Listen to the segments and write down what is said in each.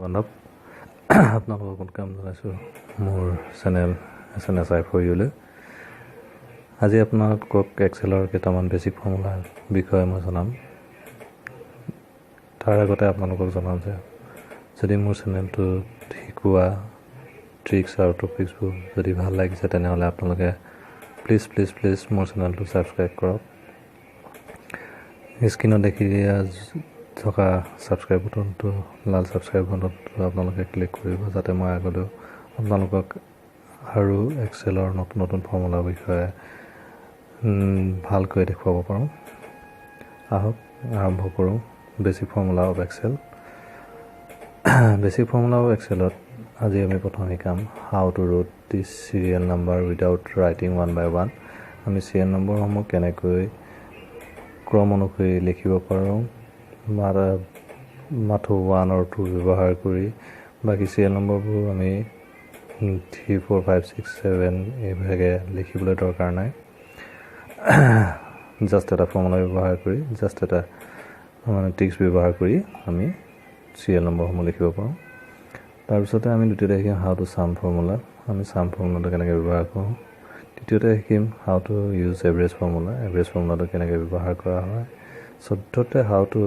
বান্ধৱ আপোনালোকক কাম জনাইছোঁ মোৰ চেনেল SNSI for you লৈ। আজি আপোনালোকক এক্সেলৰ কেইটামান বেছিক ফৰ্মুলাৰ বিষয়ে মই জনাম। তাৰ আগতে আপোনালোকক জনাম যে যদি মোৰ চেনেলটোত শিকোৱা ট্ৰিক্স আৰু টপিকছবোৰ যদি ভাল লাগিছে তেনেহ'লে আপোনালোকে প্লিজ মোৰ চেনেলটো ছাবস্ক্ৰাইব কৰক। স্ক্ৰীনত দেখি থকা ছাবস্ক্ৰাইব বুটনটো লাল ছাবস্ক্ৰাইব বুটনটো আপোনালোকে ক্লিক কৰিব যাতে মই আগলৈও আপোনালোকক আৰু এক্সেলৰ নতুন ফৰ্মুলাৰ বিষয়ে ভালকৈ দেখুৱাব পাৰোঁ। আহক আৰম্ভ কৰোঁ basic formula of Excel. Basic formula of এক্সেলত আজি আমি প্ৰথম শিকাম how to write this serial number without writing one by one. আমি চিৰিয়েল নম্বৰসমূহ কেনেকৈ ক্ৰম অনুসৰি লিখিব পাৰোঁ মাথো 1 আৰু 2 ব্যৱহাৰ কৰি। বাকী চিৰিয়েল নম্বৰবোৰ আমি 3, 4, 5, 6, 7 এইভাগে লিখিবলৈ দৰকাৰ নাই। জাষ্ট এটা ফৰ্মুলা ব্যৱহাৰ কৰি এটা ট্ৰিক্স ব্যৱহাৰ কৰি আমি চিৰিয়েল নম্বৰসমূহ লিখিব পাৰোঁ। তাৰপিছতে আমি দ্বিতীয়তে শিকিম হাউ টু চাম ফৰ্মুলা। আমি চাম ফৰ্মুলাটো কেনেকৈ ব্যৱহাৰ কৰোঁ। তৃতীয়তে শিকিম how to use average formula. Average ফৰ্মুলাটো কেনেকৈ ব্যৱহাৰ কৰা হয়। চতুৰ্থতে how to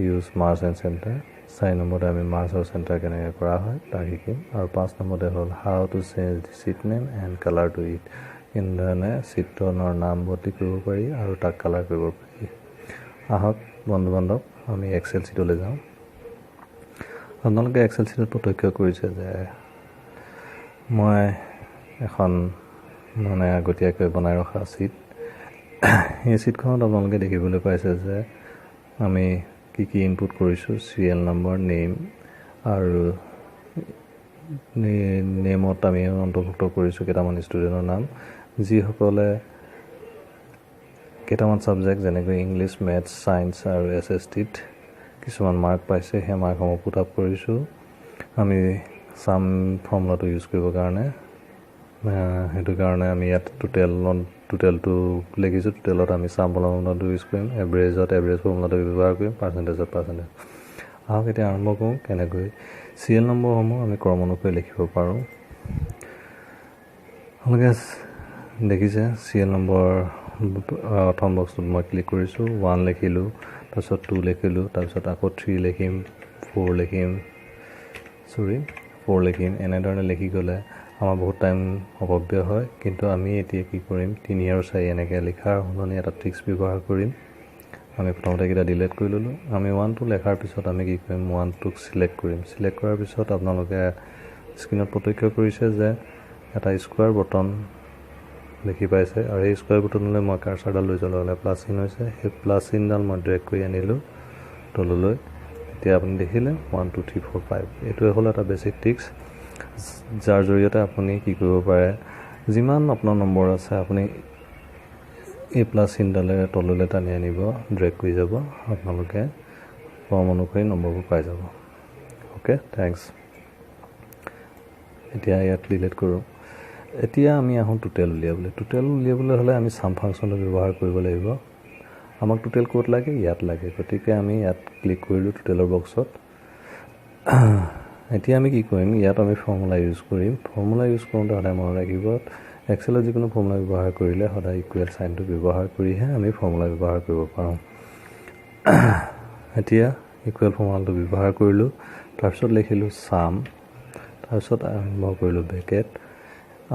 use merge and center. 4 নম্বৰতে আমি মাৰ্জ আৰু চেণ্টাৰ কেনেকৈ কৰা হয় তাৰ শিকিম। আৰু 5 নম্বৰতে হ'ল how to change the sheet name and colour to it. কেনেধৰণে চিটনৰ নাম বদলি কৰিব পাৰি আৰু তাক কালাৰ কৰিব পাৰি। আহক বন্ধু বান্ধৱ আমি এক্সেল চিটলৈ যাওঁ। আপোনালোকে এক্সেল চিটত প্ৰত্যক্ষ কৰিছে যে মই এখন আগতীয়াকৈ বনাই ৰখা চিট। এই চিটখনত আপোনালোকে দেখিবলৈ পাইছে যে আমি কি ইনপুট কৰিছোঁ। চিৰিয়েল নম্বৰ, নেম আৰু নেমত আমি অন্তৰ্ভুক্ত কৰিছোঁ কেইটামান ষ্টুডেণ্টৰ নাম, যিসকলে কেইটামান ছাবজেক্ট যেনেকৈ ইংলিছ, মেথছ, ছায়েন্স আৰু SSTত কিছুমান মাৰ্ক পাইছে। সেই মাৰ্কসমূহ পুট আপ কৰিছোঁ আমি চাম ফৰ্মুলাটো ইউজ কৰিবৰ কাৰণে। সেইটো কাৰণে আমি ইয়াত টোটেলটো লিখিছোঁ। টোটেলত আমি চাম ফৰ্মুলাটো ইউজ কৰিম। এভাৰেজ ফৰ্মুলাটো ব্যৱহাৰ কৰিম। পাৰ্চেণ্টেজ। আহক এতিয়া আৰম্ভ কৰোঁ কেনেকৈ চিৰিয়েল নম্বৰসমূহ আমি ক্ৰম অনুসৰি লিখিব পাৰোঁ। আপোনালোকে দেখিছে চিৰিয়েল নম্বৰ প্ৰথম বক্সটোত মই ক্লিক কৰিছোঁ। 1 লিখিলোঁ, তাৰপিছত 2 লিখিলোঁ, তাৰপিছত আকৌ 3 লিখিম, 4 লিখিম। এনেধৰণে লিখি গ'লে আমাৰ বহুত টাইম অপব্যয় হয়। কিন্তু আমি এতিয়া কি কৰিম, 3 আৰু 4 এনেকৈ লিখাৰ সলনি এটা ট্ৰিক্স ব্যৱহাৰ কৰিম। আমি প্ৰথমতে এইকেইটা ডিলিট কৰি ল'লোঁ। আমি 1, 2 লেখাৰ পিছত আমি কি কৰিম, 1, 2ক ছিলেক্ট কৰিম। ছিলেক্ট কৰাৰ পিছত আপোনালোকে স্ক্ৰীণত প্ৰত্যক্ষ কৰিছে যে এটা স্কুৱাৰ বটন দেখি পাইছে আৰু এই স্কুৱাৰ বটনলৈ মই কাৰ্চাৰডাল লৈ যোৱাৰ লগে প্লাছ চিন হৈছে। সেই প্লাছ চিনডাল মই ড্ৰেগ কৰি আনিলোঁ তললৈ। এতিয়া আপুনি দেখিলে 1, 2, 3, 4, 5 এইটোৱে হ'ল এটা বেছিক ট্ৰিক্স, যাৰ জৰিয়তে আপুনি কি কৰিব পাৰে, যিমান আপোনাৰ নম্বৰ আছে আপুনি এই প্লাছ চিনডালেৰে তললৈ টানি আনিব, ড্ৰেগ কৰি যাব, আপোনালোকে ফৰ্ম অনুসৰি নম্বৰবোৰ পাই যাব। Okay, thanks. এতিয়া ইয়াত ডিলিট কৰোঁ। এতিয়া আমি আহোঁ টোটেল উলিয়াবলৈ হ'লে আমি চাম ফাংচনটো ব্যৱহাৰ কৰিব লাগিব। আমাক টোটেল ক'ত লাগে, ইয়াত লাগে। গতিকে আমি ইয়াত ক্লিক কৰিলোঁ টোটেলৰ বক্সত। এতিয়া আমি কি কৰিম, ইয়াত আমি ফৰ্মুলা ইউজ কৰিম। ফৰ্মুলা ইউজ কৰোঁতে সদায় মনত ৰাখিব, এক্সেলত যিকোনো ফৰ্মুলা ব্যৱহাৰ কৰিলে সদায় ইকুৱেল চাইনটো ব্যৱহাৰ কৰিহে আমি ফৰ্মুলা ব্যৱহাৰ কৰিব পাৰোঁ। এতিয়া ইকুৱেল ফৰ্মুলাটো ব্যৱহাৰ কৰিলোঁ, তাৰপিছত লিখিলোঁ চাম, তাৰপিছত আৰম্ভ কৰিলোঁ ব্ৰেকেট।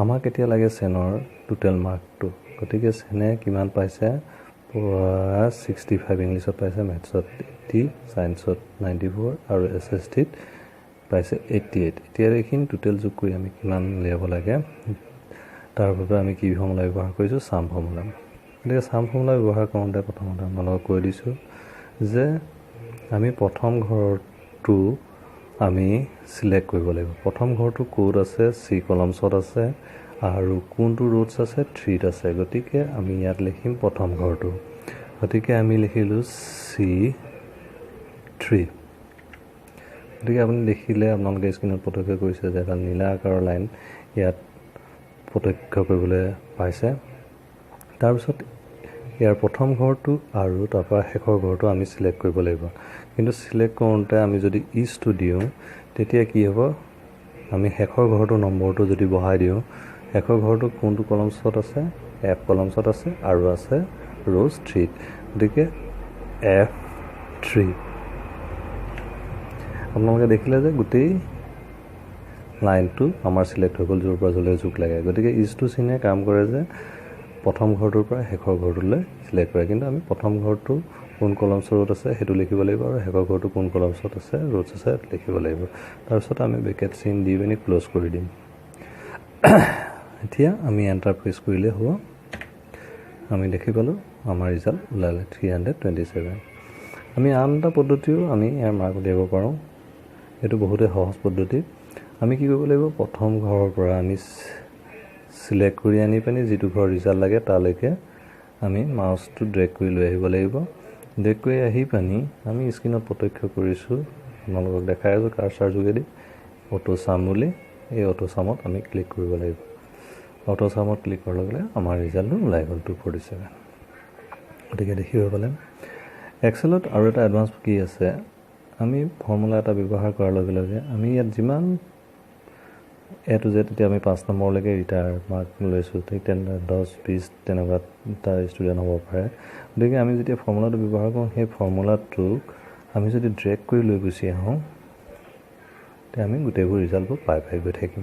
আমাক এতিয়া লাগে চেনৰ টোটেল মাৰ্কটো। গতিকে চেনে কিমান পাইছে, 65 ইংলিছত পাইছে, মেথছত 80, ছায়েন্সত 94 আৰু SSTত পাইছে 88। এতিয়া এইখিনি টোটেল যোগ কৰি আমি কিমান উলিয়াব লাগে, তাৰ বাবে আমি কি ফৰ্মুলা ব্যৱহাৰ কৰিছোঁ, চাম ফৰ্মুলা। গতিকে চাম ফৰ্মুলা ব্যৱহাৰ কৰোঁতে প্ৰথমতে আপোনালোকক কৈ দিছোঁ যে আমি প্ৰথম ঘৰটো আমি ছিলেক্ট কৰিব লাগিব। প্ৰথম ঘৰটো ক'ত আছে, C কলমছত আছে আৰু কোনটো ৰোডছ আছে, 3ত আছে। গতিকে আমি ইয়াত লিখিম প্ৰথম ঘৰটো। গতিকে আমি লিখিলোঁ C3। গতিকে আপুনি দেখিলে আপোনালোকে স্ক্ৰীণত প্ৰত্যক্ষ কৰিছে যে এটা নীলা আকাৰৰ লাইন ইয়াত প্ৰত্যক্ষ কৰিবলৈ পাইছে। তাৰপিছত ইয়াৰ প্ৰথম ঘৰটো আৰু তাৰপৰা শেষৰ ঘৰটো আমি ছিলেক্ট কৰিব লাগিব। কিন্তু ছিলেক্ট কৰোঁতে আমি যদি ইজটো দিওঁ তেতিয়া কি হ'ব, আমি শেষৰ ঘৰটো নম্বৰটো যদি বহাই দিওঁ, শেষৰ ঘৰটো কোনটো কলমছত আছে, F কলমছত আছে আৰু আছে ৰ'জ 3। গতিকে F3। আপোনালোকে দেখিলে যে গোটেই লাইনটো আমাৰ চিলেক্ট হৈ গ'ল, য'ৰ পৰা য'লৈ জোক লাগে। গতিকে ইজটো চিনে কাম কৰে যে প্ৰথম ঘৰটোৰ পৰা শেষৰ ঘৰটোলৈ চিলেক্ট কৰে, কিন্তু আমি প্ৰথম ঘৰটো কোন কলমছত ৰোড আছে সেইটো লিখিব লাগিব, আৰু শেষৰ ঘৰটো কোন কলমছত আছে ৰোডছ আছে লিখিব লাগিব। তাৰপিছত আমি ব্ৰেকেট চিন দি পিনি ক্ল'জ কৰি দিম। এতিয়া আমি এণ্টাৰ প্ৰেছ কৰিলে হ'ব। আমি দেখি পালোঁ আমাৰ ৰিজাল্ট ওলালে 327। আমি আন এটা পদ্ধতিও আমি ইয়াৰ মাৰ্ক উলিয়াব পাৰোঁ। এইটো বহুতেই সহজ পদ্ধতি। আমি কি কৰিব লাগিব, প্ৰথম ঘৰৰ পৰা আমি চিলেক্ট কৰি আনি পিনি যিটো ঘৰ ৰিজাল্ট লাগে তালৈকে আমি মাউচটো ড্ৰেগ কৰি লৈ আহিব লাগিব। ড্ৰেগ কৰি আহি পানি আমি স্ক্ৰীনত প্ৰত্যক্ষ কৰিছোঁ, আপোনালোকক দেখাই আছোঁ কাৰ্চাৰ যোগেদি, অটো চাম বুলি। এই অটো চামত আমি ক্লিক কৰিব লাগিব। অটো চামত ক্লিক কৰাৰ লগে লগে আমাৰ ৰিজাল্টটো ওলাই গ'ল 247। গতিকে দেখিব পালে এক্সেলত আৰু এটা এডভান্স কি আছে, আমি ফৰ্মুলা এটা ব্যৱহাৰ কৰাৰ লগে লগে আমি ইয়াত যিমান A to Z, এতিয়া আমি 5 নম্বৰলৈকে ৰিটায়াৰ মাৰ্ক লৈছোঁ, ঠিক তেনেদৰে 10-20 তেনেকুৱা এটা ষ্টুডেণ্ট হ'ব পাৰে। গতিকে আমি যেতিয়া ফৰ্মুলাটো ব্যৱহাৰ কৰোঁ, সেই ফৰ্মুলাটোক আমি যদি ড্ৰেগ কৰি লৈ গুচি আহোঁ, তেতিয়া আমি গোটেইবোৰ ৰিজাল্টবোৰ পাই গৈ থাকিম।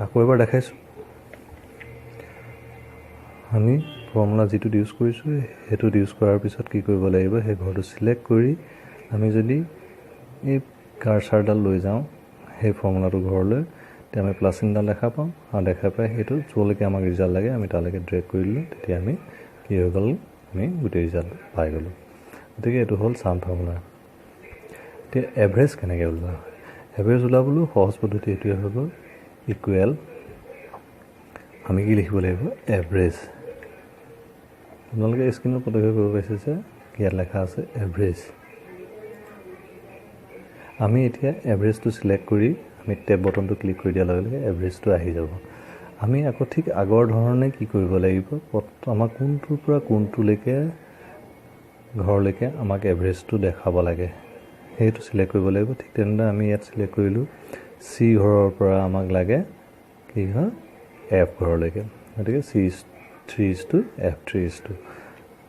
আকৌ এবাৰ দেখাইছোঁ, আমি ফৰ্মুলা যিটো ইউজ কৰিছোঁ সেইটো ইউজ কৰাৰ পিছত কি কৰিব লাগিব, সেই ঘৰটো চিলেক্ট কৰি আমি যদি এই কাৰ্চাৰডাল লৈ যাওঁ সেই ফৰ্মুলাটো ঘৰলৈ, তেতিয়া আমি প্লাছ চিনডাল দেখা পাওঁ, আৰু দেখা পাই সেইটো য'লৈকে আমাক ৰিজাল্ট লাগে আমি তালৈকে ড্ৰেগ কৰি দিলোঁ। তেতিয়া আমি কি হৈ গ'ল, আমি গোটেই ৰিজাল্ট পাই গ'লোঁ। গতিকে এইটো হ'ল চাম ফৰ্মুলা। এতিয়া এভাৰেজ কেনেকৈ ওলোৱা হয়, এভাৰেজ ওলাবলৈও সহজ পদ্ধতি এইটোৱে হৈ গ'ল, ইকুৱেল আমি কি লিখিব লাগিব, এভাৰেজ। আপোনালোকে স্ক্ৰীনত প্ৰত্যক্ষ কৰিব পাইছে যে ইয়াত লেখা আছে এভাৰেজ। আমি এতিয়া এভাৰেজটো চিলেক্ট কৰি আমি টেব বটনটো ক্লিক কৰি দিয়াৰ লগে লগে এভাৰেজটো আহি যাব। আমি আকৌ ঠিক আগৰ ধৰণে কি কৰিব লাগিব, আমাক কোনটোৰ পৰা কোনটোলৈকে ঘৰলৈকে আমাক এভাৰেজটো দেখাব লাগে সেইটো চিলেক্ট কৰিব লাগিব। ঠিক তেনেদৰে আমি ইয়াত চিলেক্ট কৰিলোঁ চি ঘৰৰ পৰা আমাক লাগে কি হয়, F ঘৰলৈকে। গতিকে C3:2 F3:2।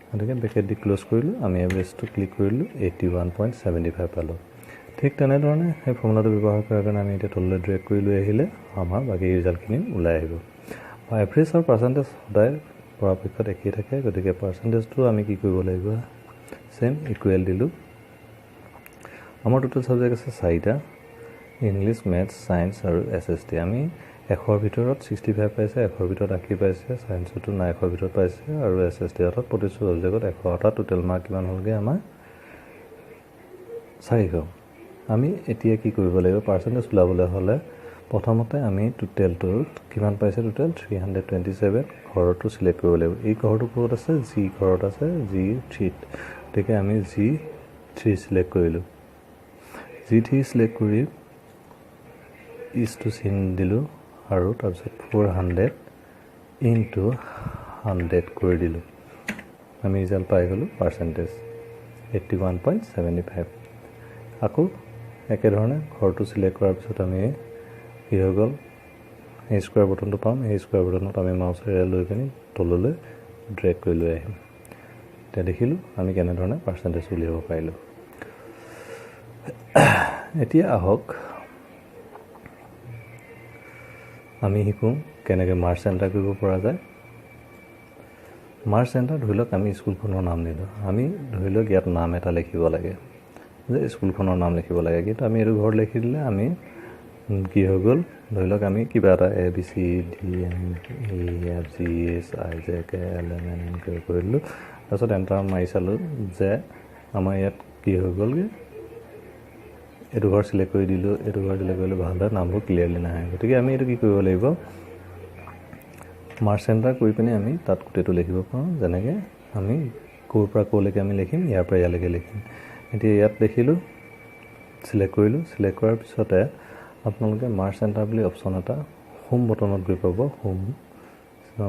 গতিকে ব্ৰেকেট দি ক্ল'জ কৰিলোঁ, আমি এভাৰেজটো ক্লিক কৰিলোঁ, 81.75 পালোঁ। ঠিক তেনেধৰণে সেই ফৰ্মুলাটো ব্যৱহাৰ কৰাৰ কাৰণে আমি এতিয়া তললৈ ড্ৰেগ কৰি লৈ আহিলে আমাৰ বাকী ৰিজাল্টখিনি ওলাই আহিব। এভাৰেজ আৰু পাৰ্চেণ্টেজ সদায় পৰাপক্ষত একেই থাকে। গতিকে পাৰ্চেণ্টেজটো আমি কি কৰিব লাগিব, চেম ইকুৱেল দিলোঁ। আমাৰ টোটেল ছাবজেক্ট আছে 4টা, ইংলিছ, মেথছ, ছায়েন্স আৰু SST। আমি 100ৰ ভিতৰত 65 পাইছে, 100ৰ ভিতৰত 80 পাইছে, ছায়েন্সতো 100ৰ ভিতৰত পাইছে, আৰু SST অৰ্থাৎ প্ৰতিটো ছাবজেক্টত 100। অৰ্থাৎ টোটেল মাৰ্ক কিমান হ'লগৈ আমাৰ 400। আমি এতিয়া কি কৰিব লাগিব, পাৰ্চেণ্টেজ ওলাবলৈ হ'লে প্ৰথমতে আমি টোটেলটোত কিমান পাইছে, টোটেল 327 ঘৰটো চিলেক্ট কৰিব লাগিব। এই ঘৰটো ক'ত আছে, জি ঘৰত আছে, G3। গতিকে আমি G3 চিলেক্ট কৰিলোঁ। G3 চিলেক্ট কৰি ইজটো চিন দিলোঁ, আৰু তাৰপিছত 400 × 100 কৰি দিলোঁ। আমি ৰিজাল্ট পাই গ'লোঁ পাৰ্চেণ্টেজ 81.75। আকৌ একেধৰণে ঘৰটো চিলেক্ট কৰাৰ পিছত আমি কি হৈ গ'ল, এই স্কুৱাৰ বটনটো পাম, এই স্কুৱাৰ বটনত আমি মাউচেৰে লৈ পিনি তললৈ ড্ৰেগ কৰি লৈ আহিম। এতিয়া দেখিলোঁ আমি কেনেধৰণে পাৰ্চেণ্টেজ উলিয়াব পাৰিলোঁ। এতিয়া আহক আমি শিকোঁ কেনেকৈ মাৰ্কছ এণ্টাৰ কৰিব পৰা যায়। মাৰ্কছ এণ্টাৰ, ধৰি লওক আমি স্কুলখনৰ নাম দিলোঁ, আমি ধৰি লওক ইয়াত নাম এটা লিখিব লাগে যে স্কুলখনৰ নাম লিখিব লাগে, কিন্তু আমি এইটো ঘৰত লিখি দিলে আমি কি হৈ গ'ল, ধৰি লওক আমি কিবা এটা ABCDEFGHIJKLMNO কৰি দিলোঁ। তাৰপিছত এণ্টাৰ মাৰি চালোঁ যে আমাৰ ইয়াত কি হৈ গ'লগৈ, এইটো ঘৰ চিলেক্ট কৰি দিলোঁ, এইটো ঘৰ চিলেক্ট কৰিলোঁ, ভালদৰে নামবোৰ ক্লিয়াৰলি নাহে। গতিকে আমি এইটো কি কৰিব লাগিব, মাৰ্কছ এণ্টাৰ কৰি পিনি আমি তাত গোটেইটো লিখিব পাৰোঁ। যেনেকৈ আমি ক'ৰ পৰা ক'লৈকে আমি লিখিম, ইয়াৰ পৰা ইয়ালৈকে লিখিম। এতিয়া ইয়াত দেখিলোঁ, চিলেক্ট কৰিলোঁ, চিলেক্ট কৰাৰ পিছতে আপোনালোকে মাৰ্কছ এণ্টাৰ বুলি অপশ্যন এটা হোম বটনত গৈ পাব। হোম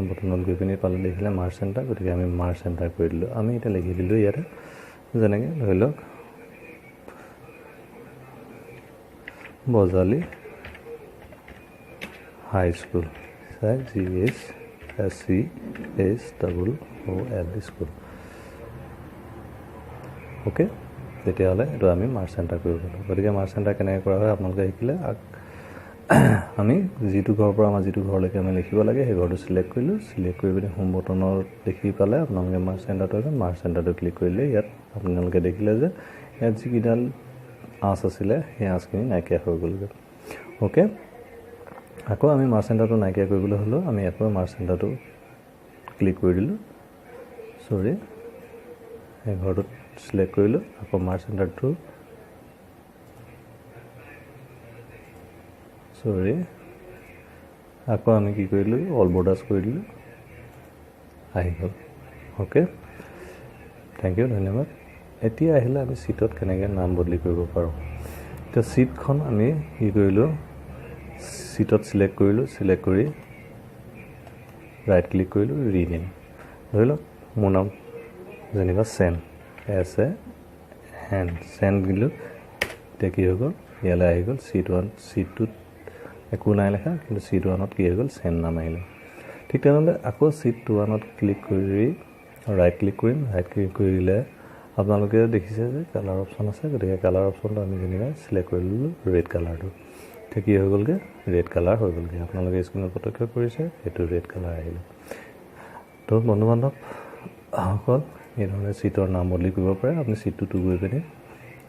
বটনত গৈ পিনি পালে দেখিলে মাৰ্কছ এণ্টাৰ। গতিকে আমি মাৰ্কছ এণ্টাৰ কৰি দিলোঁ। আমি এতিয়া লিখি দিলোঁ ইয়াতে, যেনেকৈ ধৰি লওক বজালী হাই স্কুল GHSCHOOL স্কুল ওকে তেতিয়াহ'লে এইটো আমি মাৰ্চ এণ্টাৰ কৰিব পাৰোঁ গতিকে মাৰ্চ এণ্টাৰ কেনেকৈ কৰা হয় আপোনালোকে শিকিলে আমি যিটো ঘৰৰ পৰা আমাৰ যিটো ঘৰলৈকে আমি লিখিব লাগে সেই ঘৰটো চিলেক্ট কৰিলোঁ চিলেক্ট কৰি পিনি হোম বটনৰ দেখি পালে আপোনালোকে মাৰ্চ এণ্টাৰটো ক্লিক কৰিলে ইয়াত আপোনালোকে দেখিলে যে ইয়াত যিকেইডাল আঁচ আছিলে সেই আঁচখিনি নাইকিয়া হৈ গ'লগৈ অ'কে আকৌ আমি মাৰ্চ এণ্টাৰটো নাইকিয়া কৰিবলৈ হ'লেও আমি ইয়াৰ পৰা মাৰ্চ এণ্টাৰটো ক্লিক কৰি দিলোঁ সেই ঘৰটোত চিলেক্ট কৰিলোঁ আকৌ মাৰ্চ এণ্টাৰটো আকৌ আমি কি কৰিলোঁ অল বৰ্ডাৰ্ছ কৰি দিলোঁ আহি গ'ল অ'কে থেংক ইউ ধন্যবাদ এতিয়া আহিলে আমি ছিটত কেনেকৈ নাম বদলি কৰিব পাৰোঁ এতিয়া ছিটখন আমি কি কৰিলোঁ ছিটত চিলেক্ট কৰিলোঁ চিলেক্ট কৰি ৰাইট ক্লিক কৰিলোঁ ৰিনেম ধৰি লওক মোৰ নাম যেনিবা চেন চেন দিলোঁ এতিয়া কি হৈ গ'ল ইয়ালৈ আহি গ'ল ছিটটোত একো নাই লেখা কিন্তু ছিট 1ত কি হৈ গ'ল চেন নাম আহিলে ঠিক তেনেহ'লে আকৌ ছিট 1ত ক্লিক কৰি ৰাইট ক্লিক কৰিম ৰাইট ক্লিক কৰিলে আপোনালোকে দেখিছে যে কালাৰ অপশ্যন আছে গতিকে কালাৰ অপশ্যনটো আমি যেনিবা চিলেক্ট কৰি ল'লোঁ ৰেড কালাৰটো এতিয়া কি হৈ গ'লগৈ ৰেড কালাৰ হৈ গ'লগৈ আপোনালোকে স্ক্ৰীণত প্ৰত্যক্ষ কৰিছে সেইটো ৰেড কালাৰ আহিলে তো বন্ধু বান্ধৱসকল এইধৰণে ছিটৰ নাম বদলি কৰিব পাৰে আপুনি ছিটটো গৈ পিনি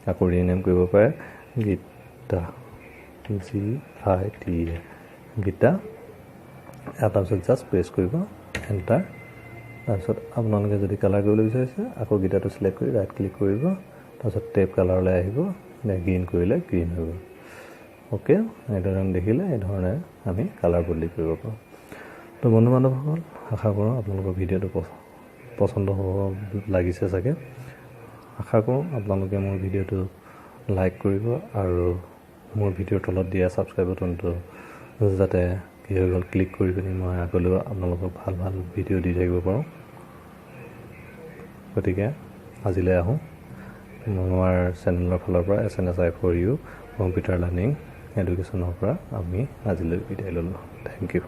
আকৌ ৰিনেম কৰিব পাৰে গীতা GITA গীতা তাৰপিছত জাষ্ট প্ৰেছ কৰিব এণ্টাৰ তাৰপিছত আপোনালোকে যদি কালাৰ কৰিবলৈ বিচাৰিছে আকৌ গীতাটো চিলেক্ট কৰি ৰাইট ক্লিক কৰিব তাৰপিছত টেপ কালাৰলৈ আহিব গ্ৰীণ কৰিলে গ্ৰীণ হৈ গ'ল অ'কে এইধৰণে দেখিলে এইধৰণে আমি কালাৰ বদলি কৰিব পাৰোঁ তো বন্ধু বান্ধৱসকল আশা কৰোঁ আপোনালোকৰ ভিডিঅ'টো পচন্দ হ'ব লাগিছে চাগে আশা কৰোঁ আপোনালোকে মোৰ ভিডিঅ'টো লাইক কৰিব আৰু মোৰ ভিডিঅ'ৰ তলত দিয়া ছাবস্ক্ৰাইব বাটনটো যাতে কি হৈ গ'ল ক্লিক কৰি পিনি মই আগলৈও আপোনালোকক ভাল ভাল ভিডিঅ' দি থাকিব পাৰোঁ গতিকে আজিলৈ আহোঁ আমাৰ চেনেলৰ ফালৰ পৰা SNSI4U কম্পিউটাৰ লাৰ্ণিং এডুকেশ্যনৰ পৰা আমি আজিলৈ বিদায় ল'লোঁ থেংক ইউ